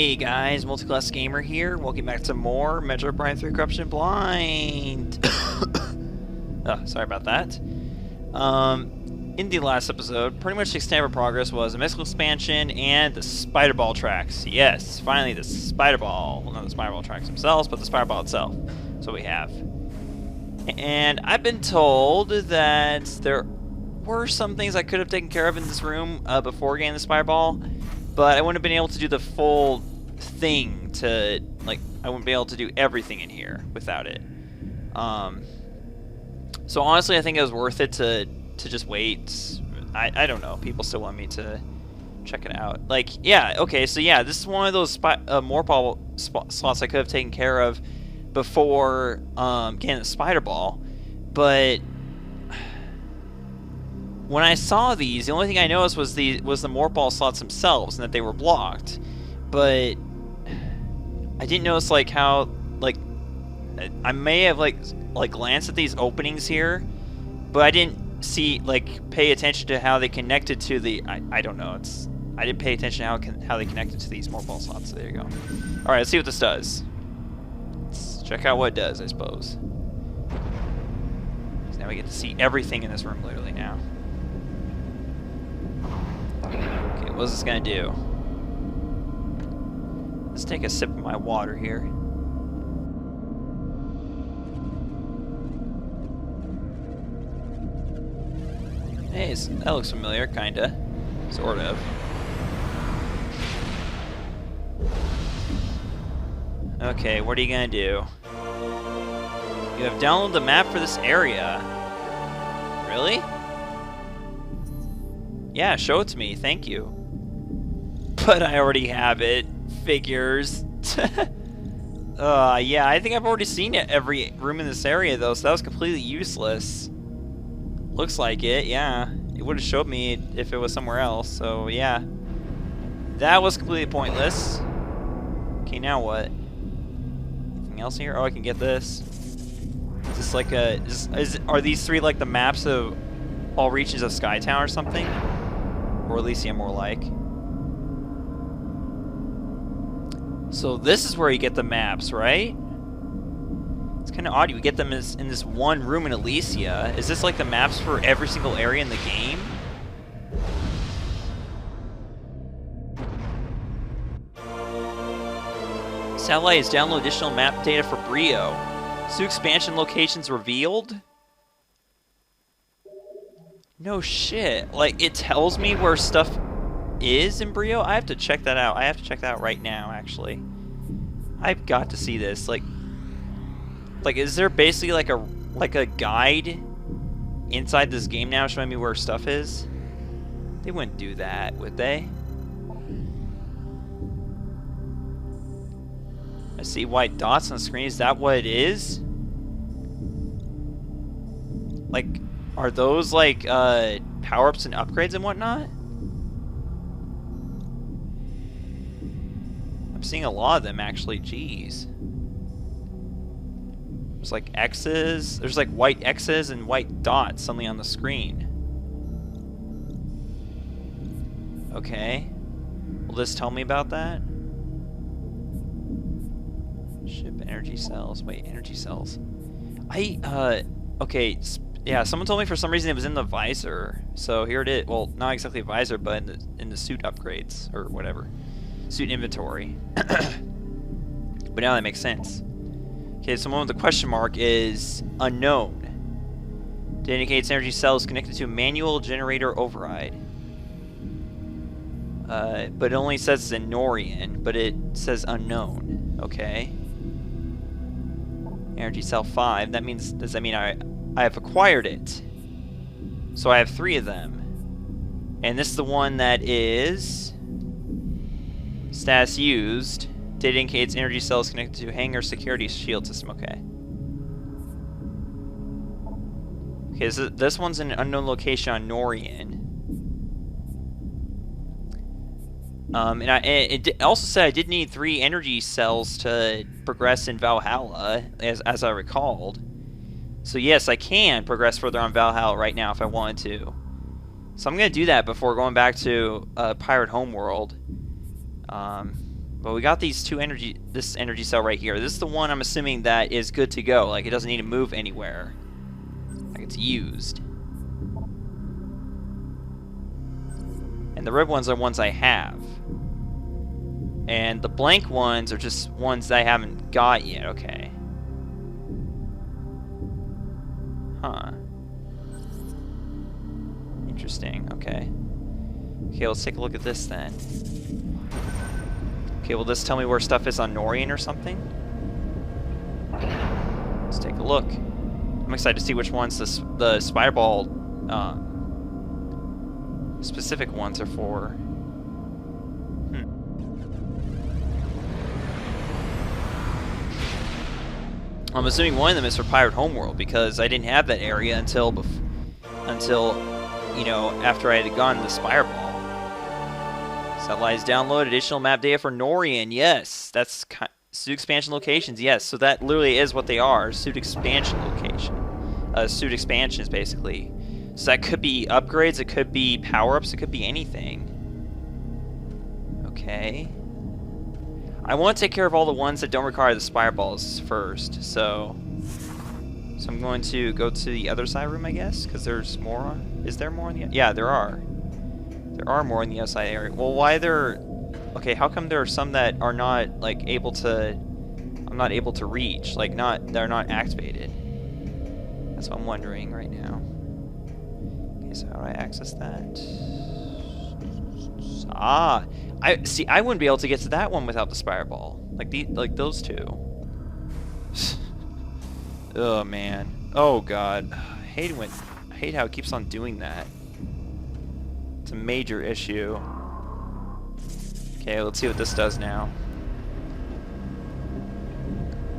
Hey guys, Multiclass Gamer here. Welcome back to more Metroid Prime 3 Corruption Blind. Oh, sorry about that. In the last episode, pretty much the extent of our progress was a mystical expansion and the Spider Ball tracks. Yes, finally the Spider Ball. Well, not the Spider Ball tracks themselves, but the Spider Ball itself. That's what we have. And I've been told that there were some things I could have taken care of in this room before getting the Spider Ball. But I wouldn't have been able to do the full thing I wouldn't be able to do everything in here without it. So honestly, I think it was worth it to just wait. I don't know. People still want me to check it out. Yeah, okay, so yeah, this is one of those more ball slots I could have taken care of before getting the Spider Ball. But when I saw these, the only thing I noticed was the morph ball slots themselves and that they were blocked. But I didn't notice how I may have glanced at these openings here, but I didn't pay attention to how they connected to the I don't know. I didn't pay attention to how they connected to these morph ball slots. So there you go. All right, let's see what this does. Let's check out what it does, I suppose. So now we get to see everything in this room literally now. Okay, what's this gonna do? Let's take a sip of my water here. Hey, that looks familiar, kinda. Sort of. Okay, what are you gonna do? You have downloaded the map for this area. Really? Yeah, show it to me, thank you. But I already have it. Figures. Yeah, I think I've already seen every room in this area though, so that was completely useless. Looks like it, yeah. It would have showed me if it was somewhere else, so yeah. That was completely pointless. Okay, now what? Anything else here? Oh, I can get this. Is this are these three the maps of all regions of Skytown or something? Or Elysium more like. So this is where you get the maps, right? It's kind of odd you get them in this one room in Elysia. Is this the maps for every single area in the game? Satellite has downloaded additional map data for Brio. Zoo expansion locations revealed? No shit. It tells me where stuff is in Brio? I have to check that out. I have to check that out right now, actually. I've got to see this. Is there basically a guide inside this game now showing me where stuff is? They wouldn't do that, would they? I see white dots on the screen. Is that what it is? Are those power-ups and upgrades and whatnot? I'm seeing a lot of them actually, jeez. There's X's, there's white X's and white dots suddenly on the screen. Okay. Will this tell me about that? Ship energy cells. Wait, energy cells. Okay. Yeah, someone told me for some reason it was in the visor. So here it is. Well, not exactly a visor, but in the suit upgrades or whatever. Suit inventory. But now that makes sense. Okay, so one with the question mark is unknown. It indicates energy cell is connected to a manual generator override. But it only says it's in Norian, but it says unknown. Okay. Energy cell 5. Does that mean I have acquired it? So I have 3 of them. And this is the one that is status used. Data indicates energy cells connected to hangar security shield system. Okay. Okay, so this one's in an unknown location on Norian. And it also said I did need 3 energy cells to progress in Valhalla, as I recalled. So yes, I can progress further on Valhalla right now if I wanted to. So I'm going to do that before going back to Pirate Homeworld. But we got these this energy cell right here. This is the one I'm assuming that is good to go. Like, it doesn't need to move anywhere. Like, it's used. And the red ones are ones I have. And the blank ones are just ones that I haven't got yet. Okay. Huh. Interesting. Okay. Okay, let's take a look at this then. Okay, will this tell me where stuff is on Norian or something? Let's take a look. I'm excited to see which ones the spider ball specific ones are for. I'm assuming one of them is for Pirate Homeworld because I didn't have that area until you know, after I had gone to the spider ball. Satellites download additional map data for Norian. Yes, that's suit expansion locations. Yes, so that literally is what they are. Suit expansion location. Suit expansions, basically. So that could be upgrades. It could be power-ups. It could be anything. Okay. I want to take care of all the ones that don't require the spire balls first. So I'm going to go to the other side room, I guess, because there's more. Is there more in the? Yeah, there are. There are more in the outside area. Well, why there? Okay, how come there are some that are not like able to? I'm not able to reach. Like they're not activated. That's what I'm wondering right now. Okay, so how do I access that? Ah, I see. I wouldn't be able to get to that one without the spire ball. Like those two. Oh man. Oh god. I hate how it keeps on doing that. It's a major issue. Okay, let's see what this does now.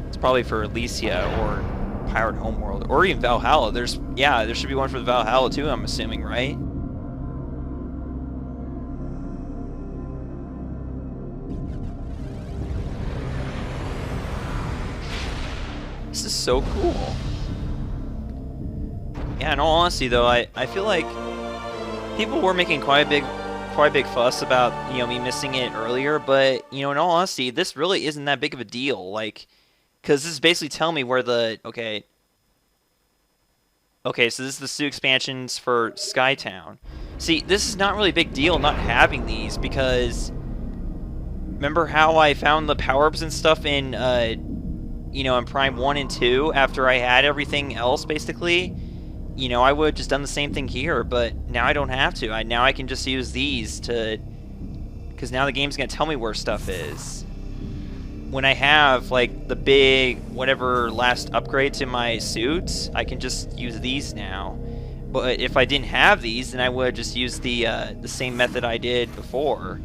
It's probably for Elysia or Pirate Homeworld or even Valhalla. There should be one for the Valhalla too, I'm assuming, right? This is so cool. Yeah, in all honesty though, I feel like people were making quite a big fuss about, you know, me missing it earlier, but, you know, in all honesty, this really isn't that big of a deal. Like, because this is basically telling me where the, okay, so this is the suit expansions for Skytown. See, this is not really a big deal not having these, because remember how I found the power-ups and stuff in, you know, in Prime 1 and 2 after I had everything else, basically? You know, I would have just done the same thing here, but now I don't have to. Now I can just use these to... Because now the game's going to tell me where stuff is. When I have, like, the big, whatever, last upgrade to my suits, I can just use these now. But if I didn't have these, then I would have just used the same method I did before.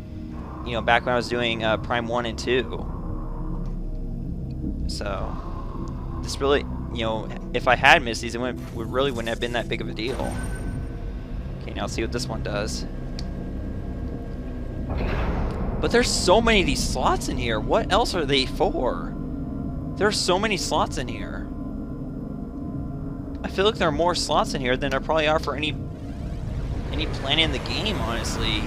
You know, back when I was doing Prime 1 and 2. So, this really... You know, if I had missed these, it really wouldn't have been that big of a deal. Okay, now let's see what this one does. But there's so many of these slots in here. What else are they for? There's so many slots in here. I feel like there are more slots in here than there probably are for any planet in the game, honestly. You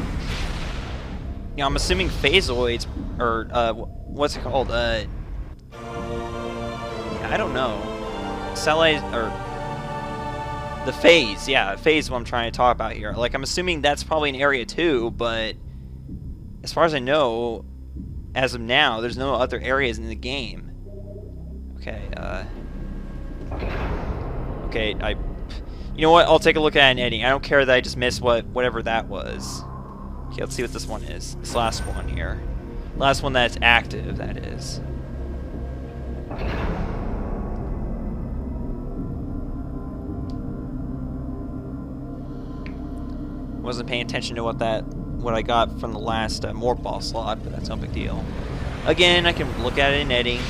know, I'm assuming phasoids, or, what's it called? I don't know. Satellite, or the phase, yeah, phase is what I'm trying to talk about here. Like, I'm assuming that's probably an area too, but as far as I know, as of now, there's no other areas in the game. Okay, okay, you know what, I'll take a look at it in editing. I don't care that I just missed whatever that was. Okay, let's see what this one is. This last one here. Last one that's active, that is. Wasn't paying attention to what I got from the last morph ball slot, but that's no big deal. Again, I can look at it in editing.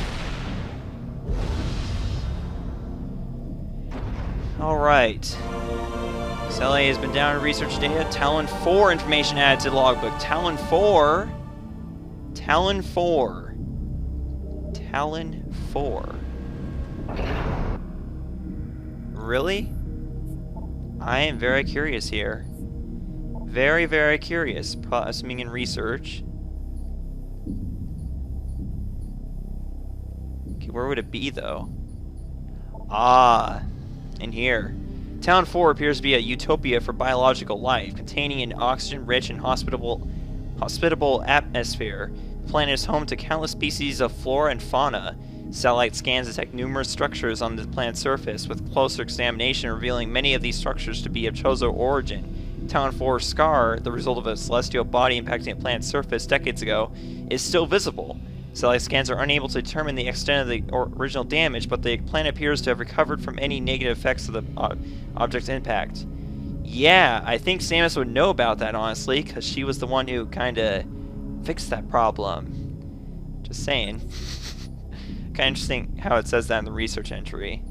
Alright. Sally has been down to research data. Talon 4 information added to the logbook. Talon 4. Talon 4. Talon 4. Really? I am very curious here. Very, very curious. Assuming in research. Okay, where would it be, though? Ah, in here. Town 4 appears to be a utopia for biological life, containing an oxygen-rich and hospitable atmosphere. The planet is home to countless species of flora and fauna. Satellite scans detect numerous structures on the planet's surface, with closer examination revealing many of these structures to be of Chozo origin. Town 4's scar, the result of a celestial body impacting the planet's surface decades ago, is still visible. Satellite scans are unable to determine the extent of the original damage, but the planet appears to have recovered from any negative effects of the object's impact. Yeah, I think Samus would know about that, honestly, because she was the one who kind of fixed that problem. Just saying. Kind of interesting how it says that in the research entry.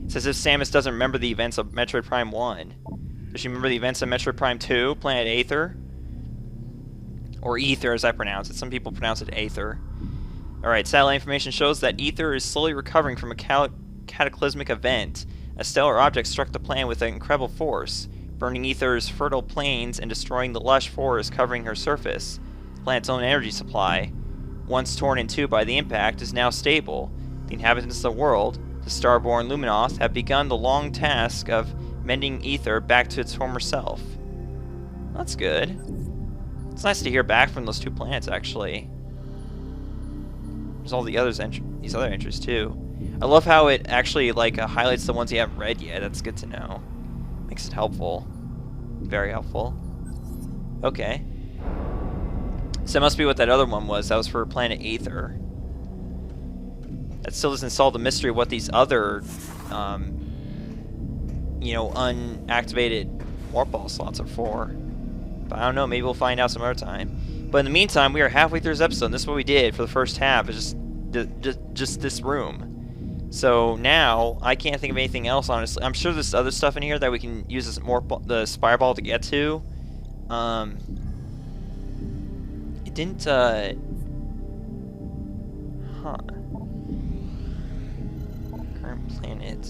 It says if Samus doesn't remember the events of Metroid Prime 1. Does she remember the events of Metroid Prime 2, Planet Aether? Or Ether, as I pronounce it. Some people pronounce it Aether. Alright, satellite information shows that Ether is slowly recovering from a cataclysmic event. A stellar object struck the planet with an incredible force, burning Ether's fertile plains and destroying the lush forest covering her surface. The planet's own energy supply, once torn in two by the impact, is now stable. The inhabitants of the world, the Starborn Luminoth, have begun the long task of mending Ether back to its former self. That's good. It's nice to hear back from those two planets, actually. There's all the these other entries, too. I love how it actually, like, highlights the ones you haven't read yet. That's good to know. Makes it helpful. Very helpful. Okay. So that must be what that other one was. That was for Planet Aether. That still doesn't solve the mystery of what these other, you know, unactivated warp ball slots are for. But I don't know, maybe we'll find out some other time. But in the meantime, we are halfway through this episode, and this is what we did for the first half, is just this room. So now, I can't think of anything else, honestly. I'm sure there's other stuff in here that we can use this the Spire Ball to get to. It didn't, Current planet.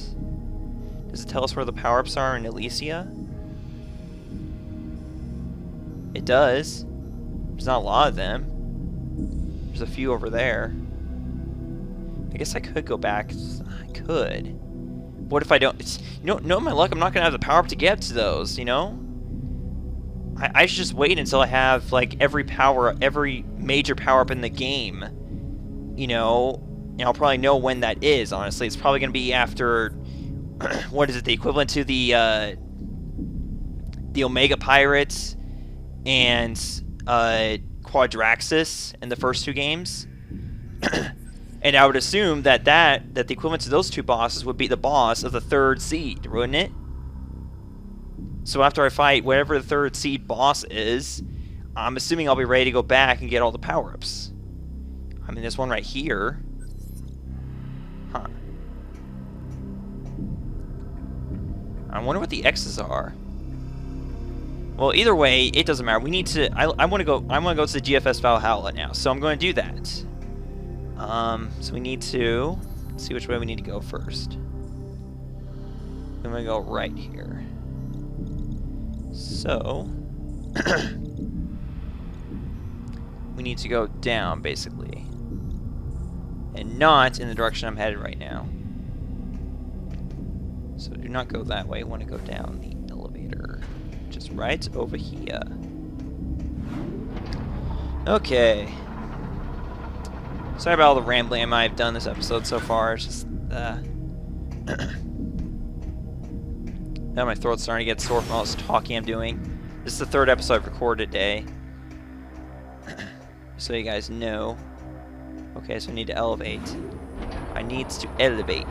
Does it tell us where the power-ups are in Elysia? It does. There's not a lot of them. There's a few over there. I guess I could go back. I could. What if I don't? No, my luck, I'm not gonna have the power up to get to those. You know. I should just wait until I have like every major power up in the game. You know, and I'll probably know when that is. Honestly, it's probably gonna be after. What is it? The equivalent to the Omega Pirates and Quadraxis in the first two games. And I would assume that the equivalent to those two bosses would be the boss of the third seed, wouldn't it? So after I fight whatever the third seed boss is, I'm assuming I'll be ready to go back and get all the power-ups. I mean, there's one right here. Huh. I wonder what the X's are. Well, either way, it doesn't matter. We need to. I want to go. I want to go to the GFS Valhalla now, so I'm going to do that. So we need to see which way we need to go first. I'm going to go right here. So we need to go down, basically, and not in the direction I'm headed right now. So do not go that way. I want to go down the elevator. Just right over here. Okay. Sorry about all the rambling I might have done this episode so far. It's just, now my throat's starting to get sore from all this talking I'm doing. This is the third episode I've recorded today. So you guys know. Okay, so I need to elevate. I need to elevate.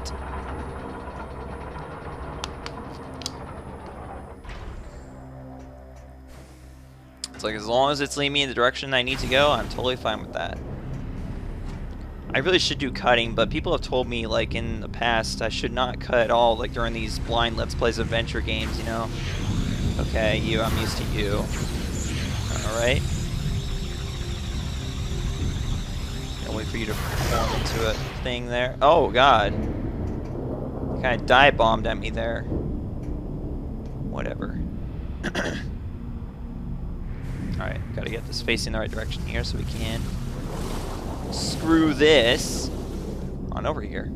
It's like, as long as it's leading me in the direction I need to go, I'm totally fine with that. I really should do cutting, but people have told me, like, in the past, I should not cut at all, like, during these blind Let's Plays adventure games, you know? Okay, I'm used to you. Alright. I'll wait for you to fall into a thing there. Oh, God. You kind of dive-bombed at me there. Whatever. Alright, gotta get this facing the right direction here so we can screw this on on over here.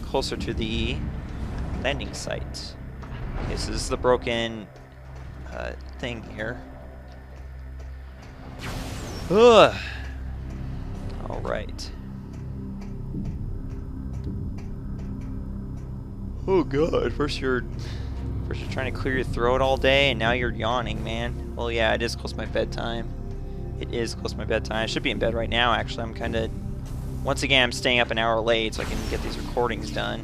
Closer to the landing site. Okay, so this is the broken thing here. Ugh. All right. Oh god, first you're trying to clear your throat all day, and now you're yawning, man. Well, yeah, it is close to my bedtime. It is close to my bedtime. I should be in bed right now, actually. I'm kind of... Once again, I'm staying up an hour late so I can get these recordings done.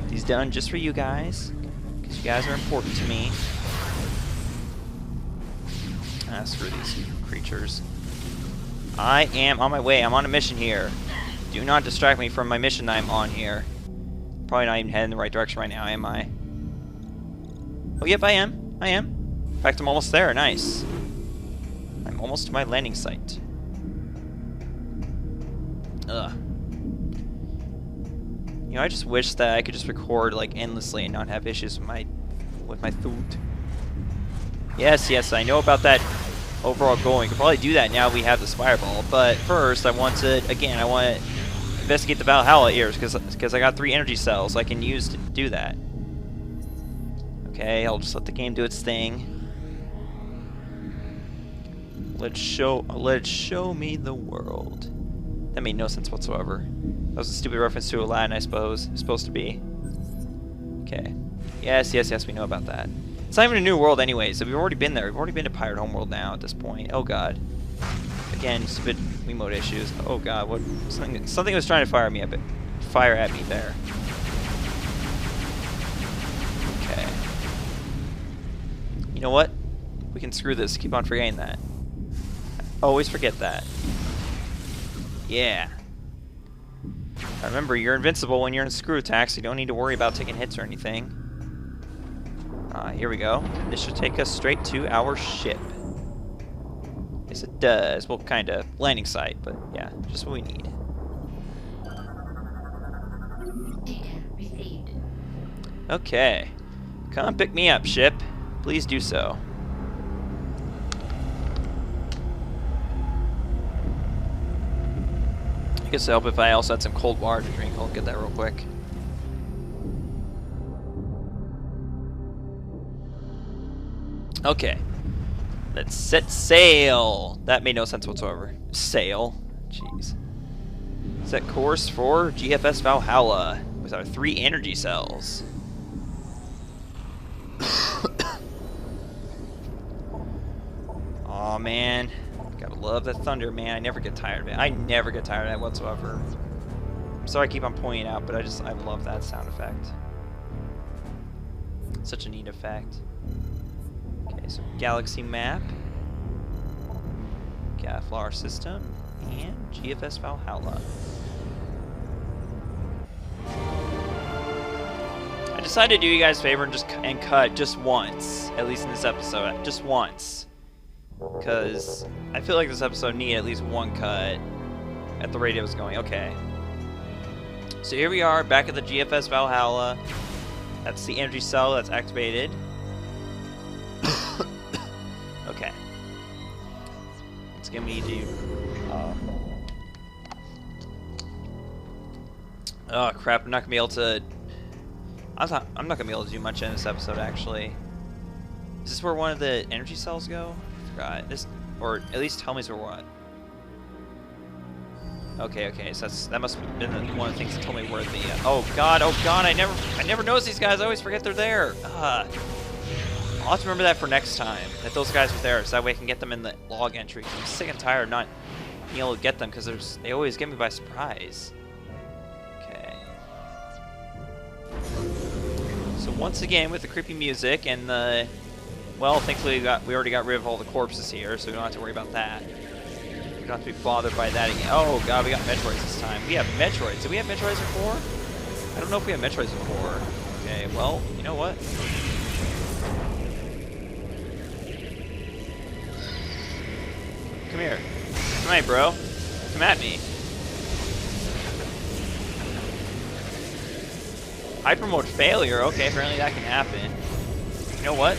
Get these done just for you guys, because you guys are important to me. Ah, screw these creatures. I am on my way. I'm on a mission here. Do not distract me from my mission that I'm on here. Probably not even heading in the right direction right now, am I? Oh, yep, I am. I am. In fact, I'm almost there. Nice. I'm almost to my landing site. Ugh. You know, I just wish that I could just record, like, endlessly and not have issues with my throat. Yes, yes, I know about that overall goal. We could probably do that now we have the Spireball. But first, I want to investigate the Valhalla ears, because I got 3 energy cells I can use to do that. Okay, I'll just let the game do its thing. Let's show me the world. That made no sense whatsoever. That was a stupid reference to Aladdin, I suppose. It's supposed to be. Okay. Yes, yes, yes, we know about that. It's not even a new world anyway, so we've already been there. We've already been to Pirate Homeworld now at this point. Oh god. Again, stupid Wiimote issues. Oh god, what? Something was trying to fire at me there. Okay. You know what? We can screw this. Keep on forgetting that. Always forget that. Yeah. Remember, you're invincible when you're in screw attacks. So you don't need to worry about taking hits or anything. Here we go. This should take us straight to our ship. Yes, it does. Well, kind of. Landing site, but yeah, just what we need. Okay. Come pick me up, ship. Please do so. I guess it'll help if I also had some cold water to drink. I'll get that real quick. Okay. Let's set sail. That made no sense whatsoever. Sail. Jeez. Set course for GFS Valhalla with our 3 energy cells. Aw, man. Gotta love that thunder, man. I never get tired of it. I never get tired of that whatsoever. I'm sorry I keep on pointing out, but I love that sound effect. Such a neat effect. Okay, so galaxy map. Got flower system. And GFS Valhalla. I decided to do you guys a favor and cut just once. At least in this episode. Just once. Because I feel like this episode needed at least 1 cut at the rate it was going. Okay. So here we are, back at the GFS Valhalla. That's the energy cell that's activated. Okay. It's gonna be to... oh crap, I'm not gonna be able to... I'm not gonna be able to do much in this episode, actually. Is this where one of the energy cells go? This, or at least tell me where what. Okay, okay, so that must have been one of the things that told me where the. Oh god, I never noticed these guys. I always forget they're there. I'll have to remember that for next time. That those guys are there, so that way I can get them in the log entry. I'm sick and tired of not being able to get them because they always get me by surprise. Okay. So once again with the creepy music and the. Well, thankfully we already got rid of all the corpses here, so we don't have to worry about that. We don't have to be bothered by that again. Oh god, we got Metroids this time. We have Metroids. Did we have Metroids before? I don't know if we have Metroids before. Okay, well, you know what? Come here. Come here, bro. Come at me. Hyper mode failure. Okay, apparently that can happen. You know what?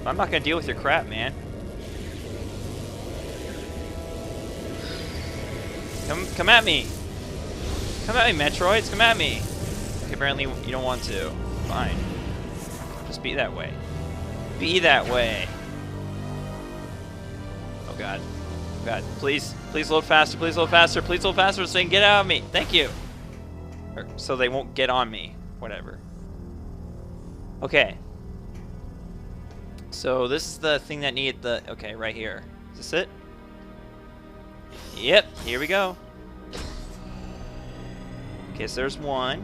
I'm not gonna deal with your crap, man. Come at me. Come at me, Metroids. Come at me. Okay, apparently you don't want to. Fine. Just be that way. Be that way. Oh god. Oh god. Please. Please load faster. Please load faster. Please load faster so they can get out of me. Thank you. Or, so they won't get on me. Whatever. Okay. So this is the thing that needed the... Okay, right here. Is this it? Yep. Here we go. Okay, so there's one.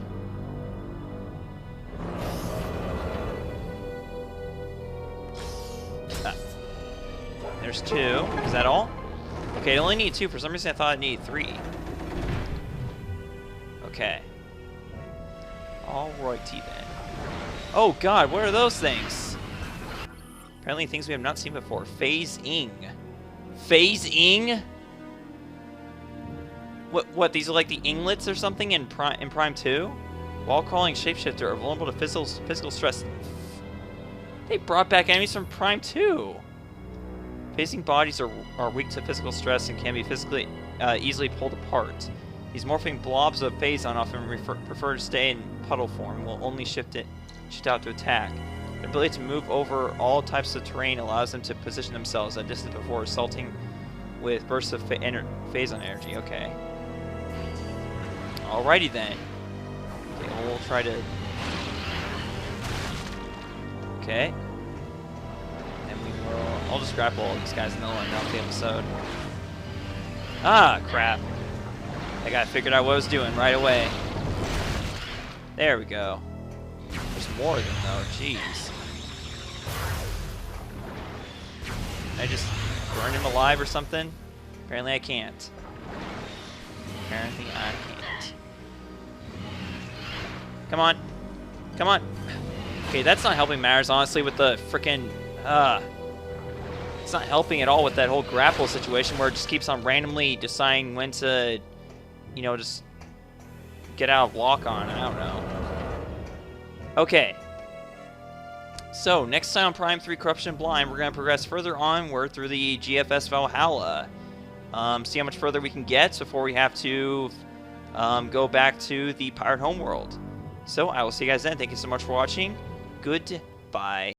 Ah. There's two. Is that all? Okay, I only need two. For some reason I thought I needed three. Okay. Alrighty then. Oh god, what are those things? Apparently things we have not seen before. Phase-ing. Phase-ing? What, these are like the inglets or something in Prime 2? Wall-crawling shapeshifter are vulnerable to physical stress. They brought back enemies from Prime 2! Phasing bodies are weak to physical stress and can be physically easily pulled apart. These morphing blobs of phazon often prefer to stay in puddle form and will only shift out to attack. Their ability to move over all types of terrain allows them to position themselves at a distance before assaulting with bursts of phazon energy. Okay. Alrighty then. Okay, we'll try to... Okay. And we will... I'll just grapple all these guys and they'll end off the episode. Ah, crap. I got figured out what I was doing right away. There we go. There's more of them though, jeez. Can I just burn him alive or something? Apparently I can't. Apparently I can't. Come on. Come on. Okay, that's not helping matters, honestly, with the frickin'... It's not helping at all with that whole grapple situation where it just keeps on randomly deciding when to, you know, just get out of lock on. I don't know. Okay. So, next time on Prime 3 Corruption Blind, we're going to progress further onward through the GFS Valhalla. See how much further we can get before we have to go back to the Pirate Homeworld. So, I will see you guys then. Thank you so much for watching. Goodbye.